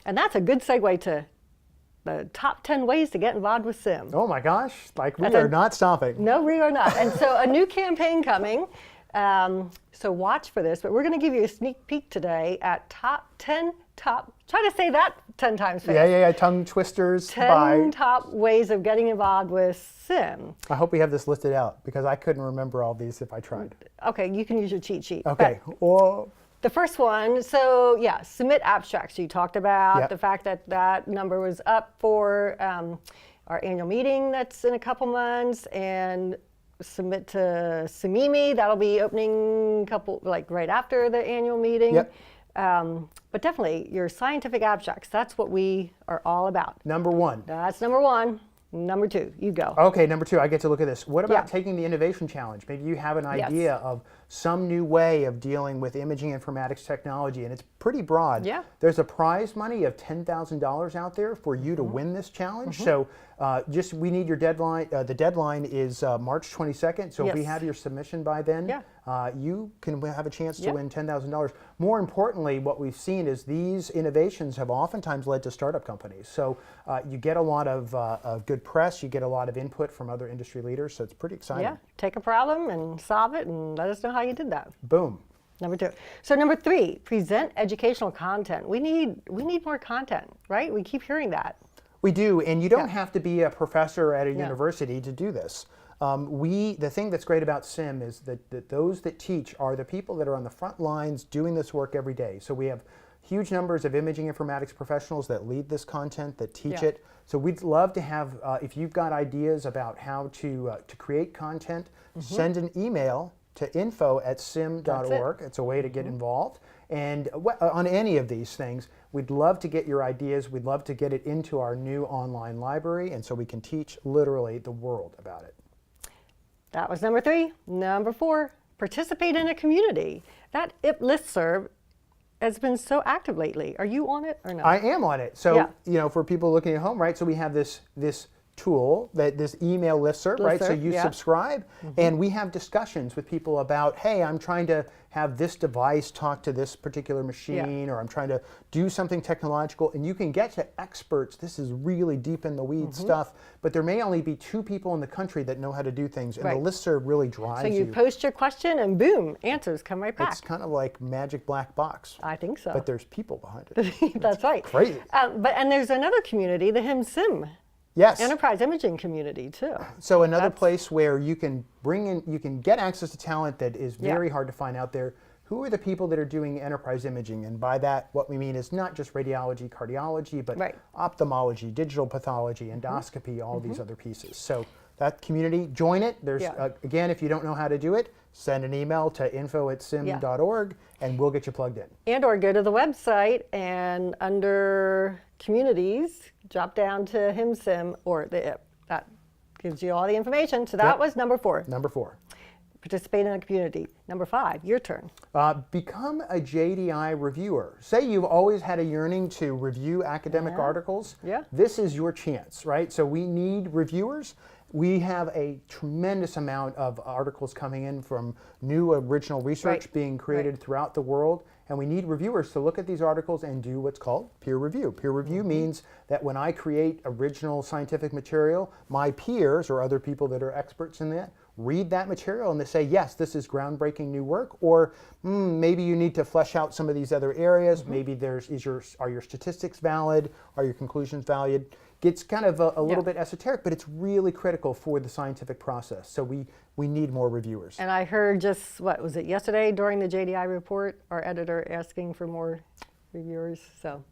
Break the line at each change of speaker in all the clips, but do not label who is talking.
And that's a good segue to the top 10 ways to get involved with SIIM.
Oh my gosh, like we are not stopping.
No, we are not. And so a new campaign coming. So watch for this, but we're going to give you a sneak peek today at try to say that 10 times fast.
Yeah, tongue twisters.
10 top ways of getting involved with SIIM.
I hope we have this listed out because I couldn't remember all these if I tried.
Okay, you can use your cheat sheet.
Okay. Well,
the first one, so yeah, submit abstracts. You talked about the fact that that number was up for our annual meeting that's in a couple months, and submit to SIIM. That'll be opening right after the annual meeting.
Yep.
But definitely your scientific abstracts, that's what we are all about.
Number one.
That's number one. Number two, you go.
Okay, number two, I get to look at this. What about taking the innovation challenge? Maybe you have an idea of some new way of dealing with imaging informatics technology, and it's pretty broad.
Yeah.
There's a prize money of $10,000 out there for you to win this challenge. So we need your deadline. The deadline is March 22nd. So if we have your submission by then, you can have a chance to win $10,000. More importantly, what we've seen is these innovations have oftentimes led to startup companies. So you get a lot of good press, you get a lot of input from other industry leaders, so it's pretty exciting.
Yeah, take a problem and solve it and let us know how you did that.
Boom.
Number two. So number three, present educational content. We need more content, right? We keep hearing that.
We do, and you don't have to be a professor at a university to do this. The thing that's great about SIIM is that those that teach are the people that are on the front lines doing this work every day. So we have huge numbers of imaging informatics professionals that lead this content, that teach it. So we'd love to have, if you've got ideas about how to create content, send an email to info@siim.org. It's a way to get involved. And on any of these things, we'd love to get your ideas. We'd love to get it into our new online library, and so we can teach literally the world about it.
That was number three. Number four, participate in a community. That IP listserv has been so active lately. Are you on it or not?
I am on it. So, for people looking at home, right, so we have this tool, this email listserv, right? So you subscribe, and we have discussions with people about, hey, I'm trying to have this device talk to this particular machine, or I'm trying to do something technological, and you can get to experts. This is really deep in the weeds stuff, but there may only be 2 people in the country that know how to do things, and the listserv really drives you.
So you post your question, and boom, answers come right back.
It's kind of like magic black box.
I think so.
But there's people behind it.
That's right.
Crazy.
And there's another community, the SIIM.
Yes.
Enterprise imaging community too.
So another place where you can you can get access to talent that is very hard to find out there. Who are the people that are doing enterprise imaging? And by that, what we mean is not just radiology, cardiology, but ophthalmology, digital pathology, endoscopy, all these other pieces. So that community, join it. There's again, if you don't know how to do it, send an email to info@siim.org and we'll get you plugged in.
And or go to the website and under communities, drop down to SIIM or the IP. That gives you all the information. So that was number four.
Number four.
Participate in a community. Number five, your turn.
Become a JDI reviewer. Say you've always had a yearning to review academic articles. This is your chance, right? So we need reviewers. We have a tremendous amount of articles coming in from new original research being created throughout the world, and we need reviewers to look at these articles and do what's called peer review. Peer review means that when I create original scientific material, my peers or other people that are experts in that read that material and they say, yes, this is groundbreaking new work, or maybe you need to flesh out some of these other areas. Maybe are your statistics valid? Are your conclusions valid? It's kind of a little bit esoteric, but it's really critical for the scientific process. So we need more reviewers.
And I heard just, what was it, yesterday during the JDI report, our editor asking for more reviewers. So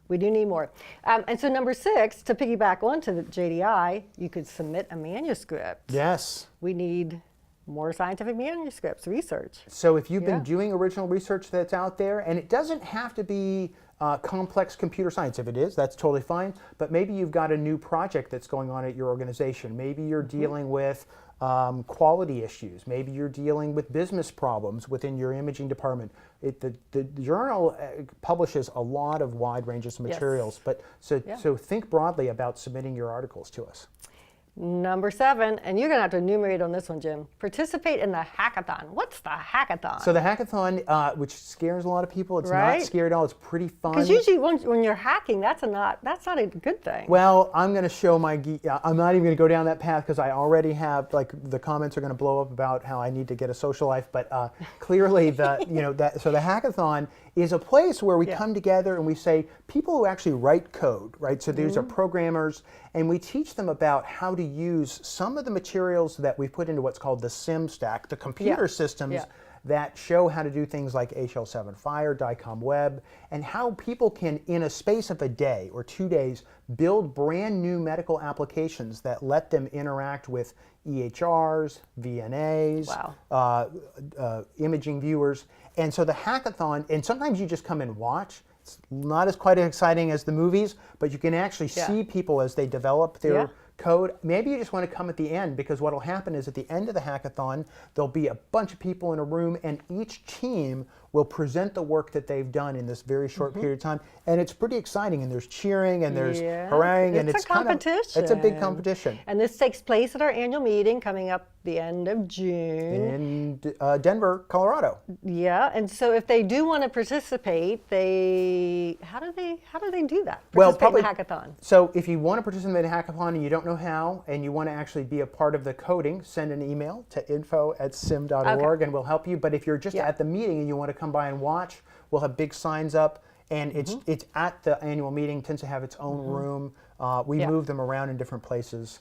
we do need more. And so number 6, to piggyback onto the JDI, you could submit a manuscript.
Yes.
We need more scientific manuscripts, research.
So if you've been doing original research that's out there, and it doesn't have to be complex computer science. If it is, that's totally fine. But maybe you've got a new project that's going on at your organization. Maybe you're dealing with quality issues. Maybe you're dealing with business problems within your imaging department. The journal publishes a lot of wide ranges of materials. But so think broadly about submitting your articles to us.
Number 7, and you're going to have to enumerate on this one, Jim. Participate in the hackathon. What's the hackathon?
So the hackathon, which scares a lot of people, it's not scary at all. It's pretty fun.
Because usually when you're hacking, that's not a good thing.
Well, I'm going to show my I'm not even going to go down that path because I already have, like, the comments are going to blow up about how I need to get a social life. But clearly, so the hackathon is a place where we come together and we say, people who actually write code, right? So these are programmers, and we teach them about how to use some of the materials that we put into what's called the SIIM stack, the computer systems that show how to do things like HL7 Fire, DICOM Web, and how people can, in a space of a day or 2 days, build brand new medical applications that let them interact with EHRs, VNAs, imaging viewers. And so the hackathon, and sometimes you just come and watch. It's not as quite as exciting as the movies, but you can actually see people as they develop their code. Maybe you just want to come at the end, because what will happen is at the end of the hackathon, there'll be a bunch of people in a room, and each team will present the work that they've done in this very short period of time. And it's pretty exciting, and there's cheering, and there's haranguing, and it's
a competition.
It's a big competition.
And this takes place at our annual meeting coming up the end of June.
In Denver, Colorado.
Yeah, and so if they do want to participate, how do they do that?
Well,
probably in the hackathon.
So if you want to participate in a hackathon and you don't know how, and you want to actually be a part of the coding, send an email to info@siim.org and we'll help you. But if you're just at the meeting and you want to come by and watch, we'll have big signs up, and it's at the annual meeting. Tends to have its own room. We move them around in different places.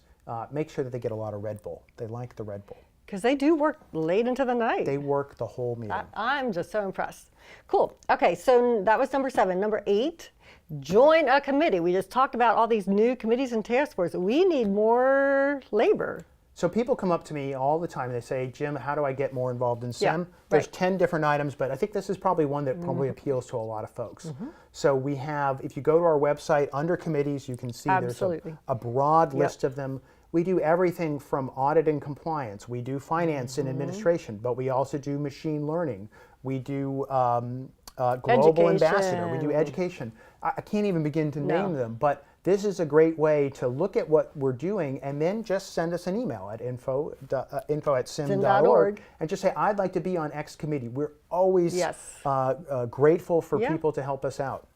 Make sure that they get a lot of Red Bull. They like the Red Bull.
Because they do work late into the night.
They work the whole meeting.
I'm just so impressed. Cool. Okay, so that was number 7. Number 8, join a committee. We just talked about all these new committees and task forces. We need more labor.
So people come up to me all the time. They say, Jim, how do I get more involved in SIIM? There's 10 different items, but I think this is probably one that probably appeals to a lot of folks. So we have, if you go to our website, under committees, you can see there's a broad list of them. We do everything from audit and compliance. We do finance and administration, but we also do machine learning. We do global ambassador. We do education. I can't even begin to name them, but this is a great way to look at what we're doing, and then just send us an email at info@siim.org and just say, I'd like to be on X committee. We're always grateful for people to help us out.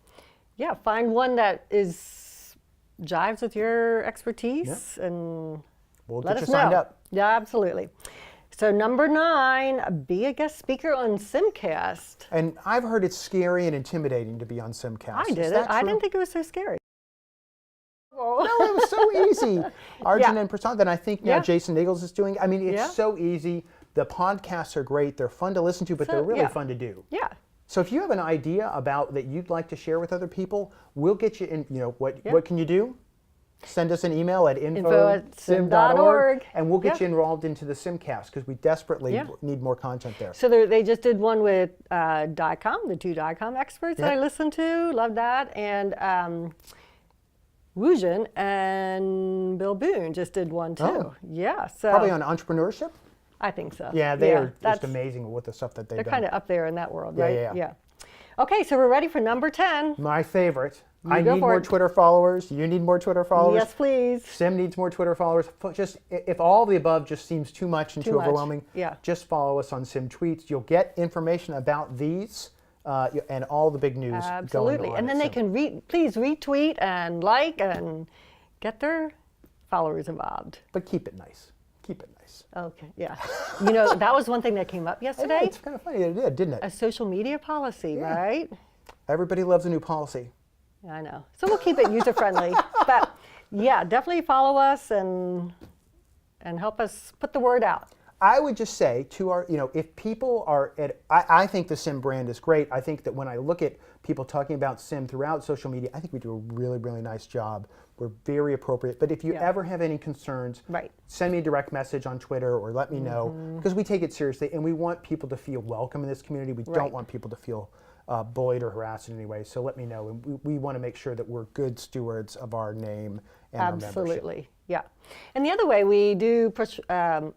Yeah, find one that jives with your expertise, and
we'll
let
get
us
you signed
know.
up.
Yeah, absolutely. So number 9, be a guest speaker on SIMcast.
And I've heard it's scary and intimidating to be on SIMcast.
I did it. I didn't think it was so scary.
No, it was so easy. Arjun and Prasad, and I think now Jason Nichols is doing. I mean, it's so easy. The podcasts are great. They're fun to listen to, but they're really fun to do.
Yeah.
So if you have an idea about that you'd like to share with other people, we'll get you in. What can you do? Send us an email at info@siim.org, and we'll get you enrolled into the SIMcast, because we desperately need more content there.
So they just did one with DICOM, the 2 DICOM experts that I listened to. Love that. And Woojin and Bill Boone just did one too.
Oh.
Yeah. So
probably on entrepreneurship?
I think so.
Yeah, they are just amazing with the stuff that they've done.
They're kind of up there in that world, right?
Yeah.
Okay, so we're ready for number 10.
My favorite. I need more Twitter followers. You need more Twitter followers.
Yes, please.
SIIM needs more Twitter followers. Just if all of the above just seems too much and too overwhelming, just follow us on SIIM Tweets. You'll get information about these and all the big news.
Absolutely.
Going on
and then they can please retweet and like and get their followers involved.
But keep it nice. Keep it nice.
Okay, yeah. That was one thing that came up yesterday.
It's kind of funny. It did, didn't it?
A social media policy, right?
Everybody loves a new policy.
I know. So we'll keep it user-friendly. But yeah, definitely follow us and help us put the word out.
I would just say to our, if people are I think the SIIM brand is great. I think that when I look at people talking about SIIM throughout social media, I think we do a really, really nice job. We're very appropriate. But if you ever have any concerns, send me a direct message on Twitter or let me know, because we take it seriously and we want people to feel welcome in this community. We don't want people to feel bullied or harassed in any way. So let me know. And we want to make sure that we're good stewards of our name and our membership.
Absolutely. Yeah. And the other way we do push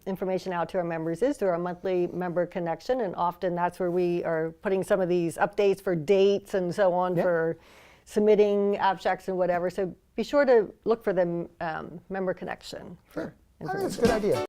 information out to our members is through our monthly member connection. And often that's where we are putting some of these updates for dates and so on for submitting abstracts and whatever. So be sure to look for the member connection for
I think that's a good idea.